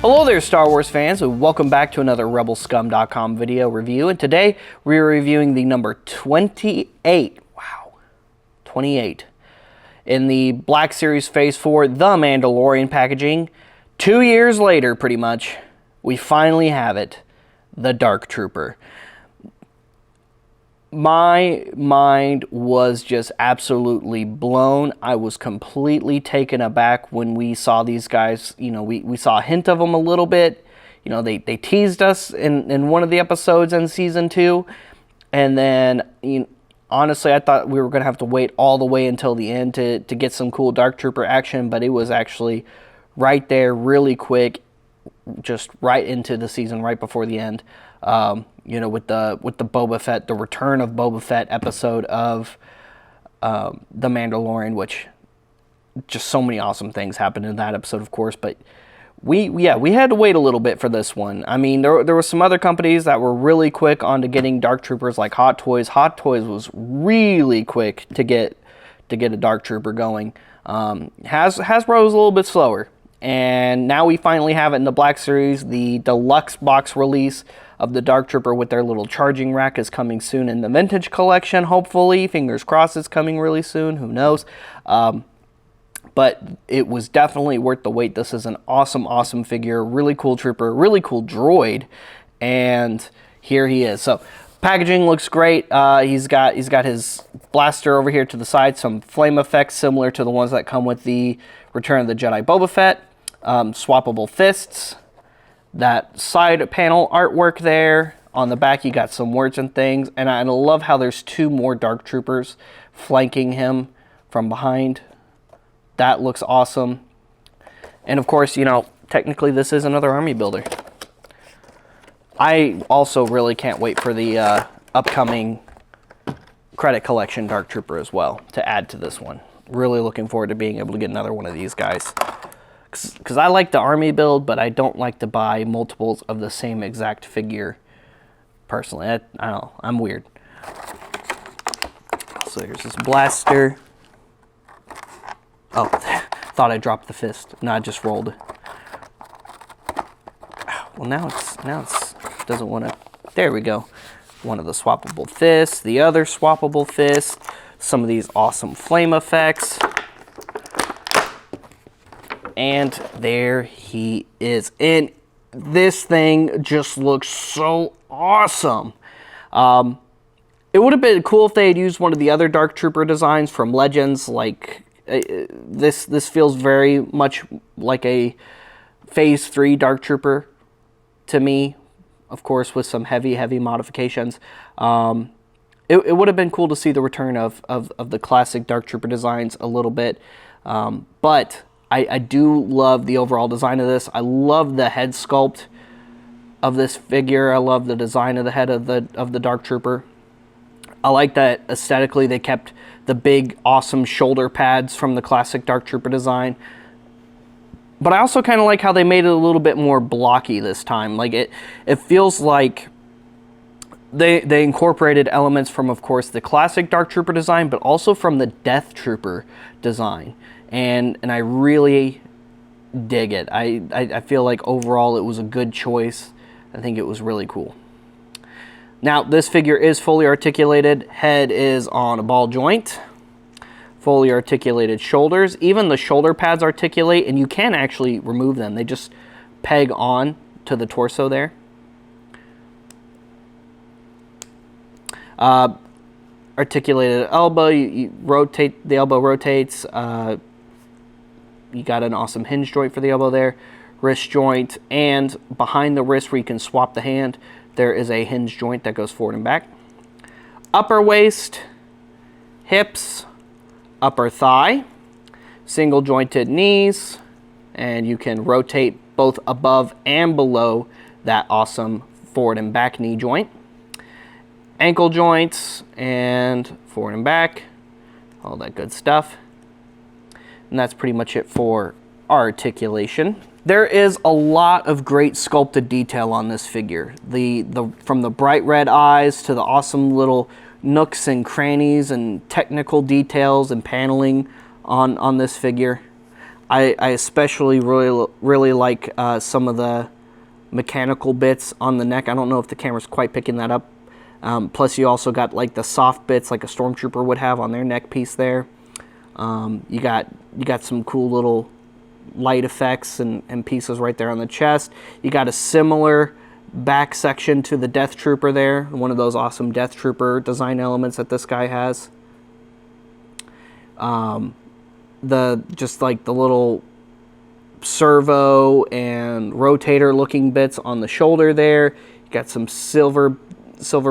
Hello there, Star Wars fans, and welcome back to another RebelScum.com video review. And today we are reviewing the number 28. Wow, 28 in the Black Series Phase 4, The Mandalorian packaging. 2 years later, pretty much, we finally have it, the Dark Trooper. My mind was just absolutely blown. I was completely taken aback when we saw these guys. You know, we saw a hint of them a little bit. You know, they teased us in one of the episodes in Season 2. And then, honestly, I thought we were going to have to wait all the way until the end to get some cool Dark Trooper action. But it was actually right there, really quick, just right into the season, right before the end. You know, with the Boba Fett, the return of Boba Fett episode of The Mandalorian, which just so many awesome things happened in that episode, of course. But we had to wait a little bit for this one. I mean, there were some other companies that were really quick on to getting Dark Troopers, like Hot Toys. Hot Toys was really quick to get a Dark Trooper going. Hasbro was a little bit slower. And now we finally have it in the Black Series. The deluxe box release of the Dark Trooper with their little charging rack is coming soon in the Vintage Collection, hopefully. Fingers crossed it's coming really soon. Who knows? But it was definitely worth the wait. This is an awesome, awesome figure. Really cool trooper. Really cool droid. And here he is. So packaging looks great. He's got his blaster over here to the side. Some flame effects similar to the ones that come with the Return of the Jedi Boba Fett. Swappable fists, that side panel artwork there. On the back you got some words and things, and I love how there's two more Dark Troopers flanking him from behind. That looks awesome. And of course, you know, technically this is another army builder. I also really can't wait for the upcoming credit collection Dark Trooper as well to add to this one. Really looking forward to being able to get another one of these guys. Because I like the army build, but I don't like to buy multiples of the same exact figure personally. I don't know. I'm weird. So here's this blaster. Oh, thought I dropped the fist. No, I just rolled. Well, now it's doesn't want to. There we go. One of the swappable fists. The other swappable fist. Some of these awesome flame effects. And there he is. And this thing just looks so awesome. It would have been cool if they had used one of the other Dark Trooper designs from Legends. Like this feels very much like a Phase 3 Dark Trooper to me. Of course, with some heavy modifications. It would have been cool to see the return of the classic Dark Trooper designs a little bit. But I do love the overall design of this. I love the head sculpt of this figure. I love the design of the head of the Dark Trooper. I like that aesthetically they kept the big awesome shoulder pads from the classic Dark Trooper design. But I also kind of like how they made it a little bit more blocky this time. Like it feels like they incorporated elements from, of course, the classic Dark Trooper design, but also from the Death Trooper design. And I really dig it. I feel like overall it was a good choice. I think it was really cool. Now, this figure is fully articulated. Head is on a ball joint. Fully articulated shoulders. Even the shoulder pads articulate, and you can actually remove them. They just peg on to the torso there. Articulated elbow. You rotate, the elbow rotates. You got an awesome hinge joint for the elbow there. Wrist joint, and behind the wrist where you can swap the hand, there is a hinge joint that goes forward and back. Upper waist, hips, upper thigh, single jointed knees, and you can rotate both above and below that awesome forward and back knee joint. Ankle joints and forward and back, all that good stuff. And that's pretty much it for articulation. There is a lot of great sculpted detail on this figure. From the bright red eyes to the awesome little nooks and crannies and technical details and paneling on this figure. I especially really like some of the mechanical bits on the neck. I don't know if the camera's quite picking that up. Plus you also got like the soft bits like a stormtrooper would have on their neck piece there. You got some cool little light effects and pieces right there on the chest. You got a similar back section to the Death Trooper there, one of those awesome Death Trooper design elements that this guy has. Just like the little servo and rotator looking bits on the shoulder there. You got some silver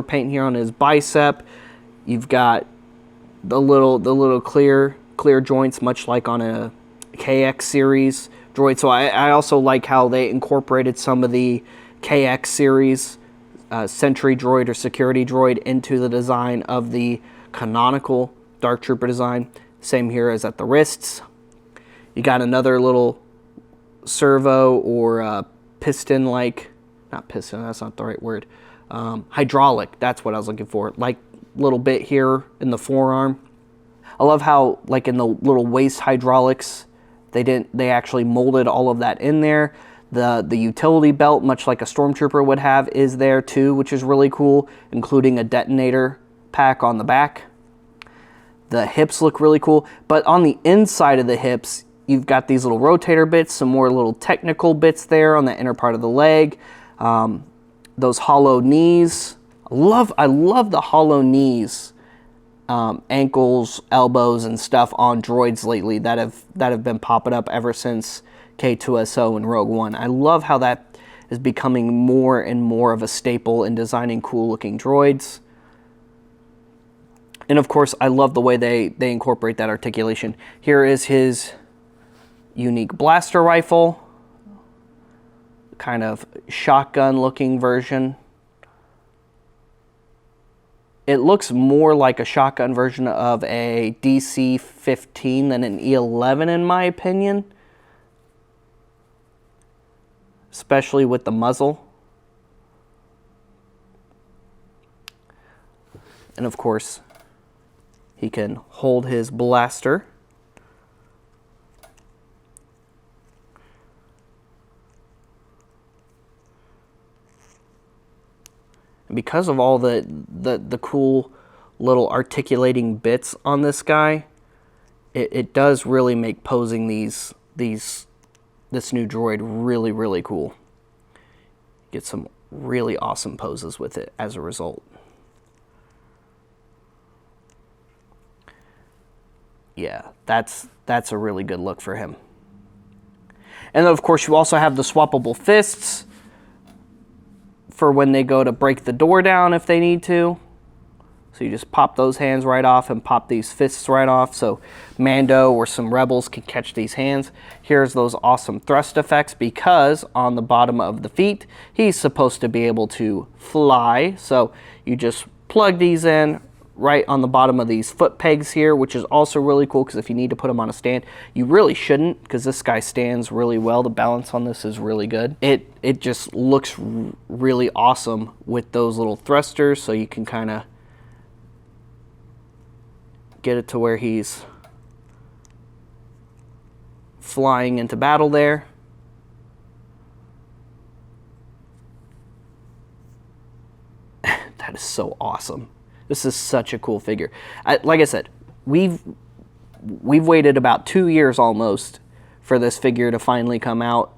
paint here on his bicep. You've got the little clear joints, much like on a KX series droid. So I also like how they incorporated some of the KX series sentry droid or security droid into the design of the canonical Dark Trooper design. Same here as at the wrists. You got another little servo or piston, like, not piston, that's not the right word, hydraulic, that's what I was looking for, like little bit here in the forearm. I love how, like in the little waist hydraulics, they actually molded all of that in there. The utility belt, much like a Stormtrooper would have, is there too, which is really cool, including a detonator pack on the back. The hips look really cool, but on the inside of the hips, you've got these little rotator bits, some more little technical bits there on the inner part of the leg. Those hollow knees. I love the hollow knees, ankles, elbows, and stuff on droids lately that have been popping up ever since K2SO and Rogue One. I love how that is becoming more and more of a staple in designing cool-looking droids. And of course, I love the way they incorporate that articulation. Here is his unique blaster rifle, kind of shotgun-looking version. It looks more like a shotgun version of a DC-15 than an E11 in my opinion, especially with the muzzle. And of course, he can hold his blaster. And because of all the cool little articulating bits on this guy, it does really make posing this new droid really, really cool. Get some really awesome poses with it as a result. Yeah, that's a really good look for him. And then of course you also have the swappable fists for when they go to break the door down if they need to. So you just pop those hands right off and pop these fists right off so Mando or some rebels can catch these hands. Here's those awesome thrust effects because on the bottom of the feet, he's supposed to be able to fly. So you just plug these in right on the bottom of these foot pegs here, which is also really cool because if you need to put them on a stand, you really shouldn't because this guy stands really well. The balance on this is really good. It just looks really awesome with those little thrusters, so you can kind of get it to where he's flying into battle there. That is so awesome. This is such a cool figure. Like I said, we've waited about 2 years almost for this figure to finally come out.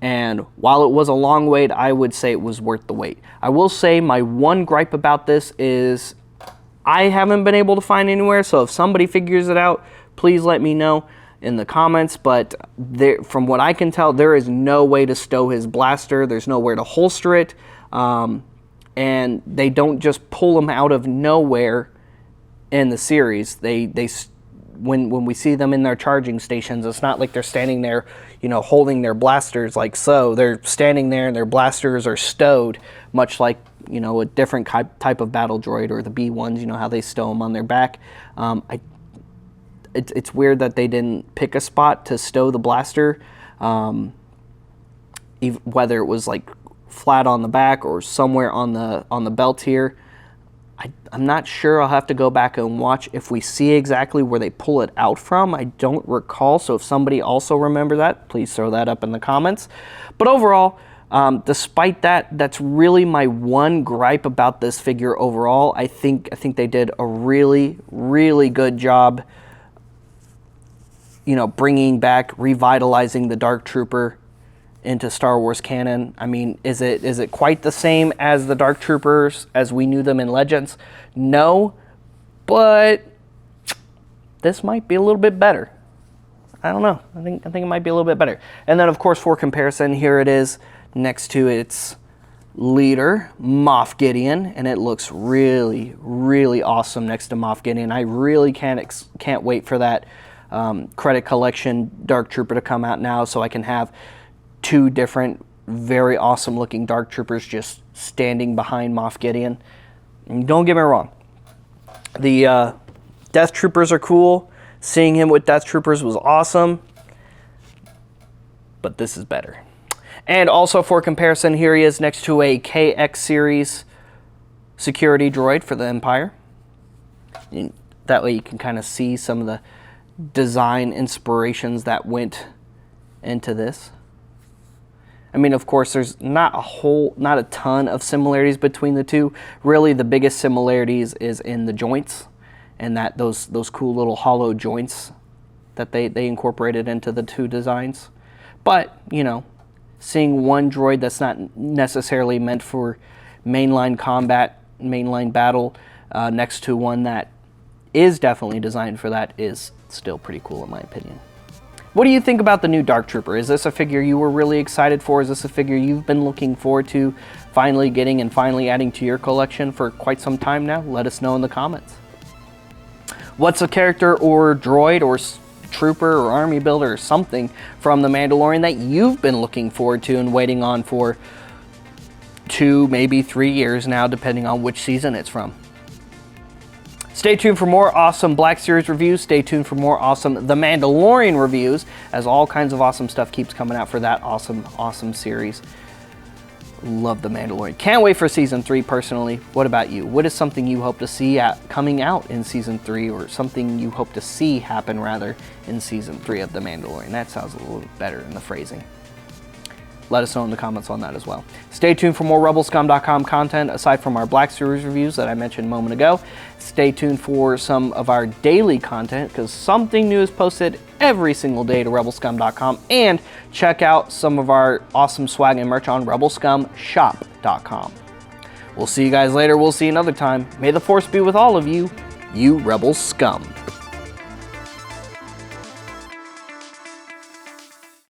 And while it was a long wait, I would say it was worth the wait. I will say my one gripe about this is I haven't been able to find anywhere. So if somebody figures it out, please let me know in the comments. But from what I can tell, there is no way to stow his blaster. There's nowhere to holster it. And they don't just pull them out of nowhere in the series. When we see them in their charging stations, it's not like they're standing there, holding their blasters like so. They're standing there and their blasters are stowed, much like, a different type of battle droid or the B1s, how they stow them on their back. It's weird that they didn't pick a spot to stow the blaster, whether it was like flat on the back or somewhere on the belt here. I'm not sure. I'll have to go back and watch if we see exactly where they pull it out from. I don't recall, so if somebody also remember that, please throw that up in the comments. But overall, despite that, that's really my one gripe about this figure overall. I think they did a really, really good job, you know, bringing back, revitalizing the Dark Trooper into Star Wars canon. I mean, is it quite the same as the Dark Troopers as we knew them in Legends? No, but this might be a little bit better. I don't know. I think it might be a little bit better. And then, of course, for comparison, here it is next to its leader, Moff Gideon, and it looks really, really awesome next to Moff Gideon. I really can't wait for that credit collection Dark Trooper to come out now, so I can have two different, very awesome looking Dark Troopers just standing behind Moff Gideon. And don't get me wrong, the Death Troopers are cool. Seeing him with Death Troopers was awesome, but this is better. And also for comparison, here he is next to a KX series security droid for the Empire. And that way you can kind of see some of the design inspirations that went into this. I mean, of course, there's not a ton of similarities between the two. Really, the biggest similarities is in the joints, and that those cool little hollow joints that they incorporated into the two designs. But, you know, seeing one droid that's not necessarily meant for mainline combat, mainline battle, next to one that is definitely designed for that is still pretty cool in my opinion. What do you think about the new Dark Trooper? Is this a figure you were really excited for? Is this a figure you've been looking forward to finally getting and finally adding to your collection for quite some time now? Let us know in the comments. What's a character or droid or trooper or army builder or something from The Mandalorian that you've been looking forward to and waiting on for 2, maybe 3 years now, depending on which season it's from? Stay tuned for more awesome Black Series reviews. Stay tuned for more awesome The Mandalorian reviews, as all kinds of awesome stuff keeps coming out for that awesome series. Love The Mandalorian. Can't wait for Season 3 personally. What about you? What is something you hope to see coming out in Season 3, or something you hope to see happen, rather, in Season 3 of The Mandalorian? That sounds a little better in the phrasing. Let us know in the comments on that as well. Stay tuned for more rebelscum.com content aside from our Black Series reviews that I mentioned a moment ago. Stay tuned for some of our daily content, because something new is posted every single day to rebelscum.com, and check out some of our awesome swag and merch on rebelscumshop.com. We'll see you guys later. We'll see you another time. May the Force be with all of you, you Rebel Scum.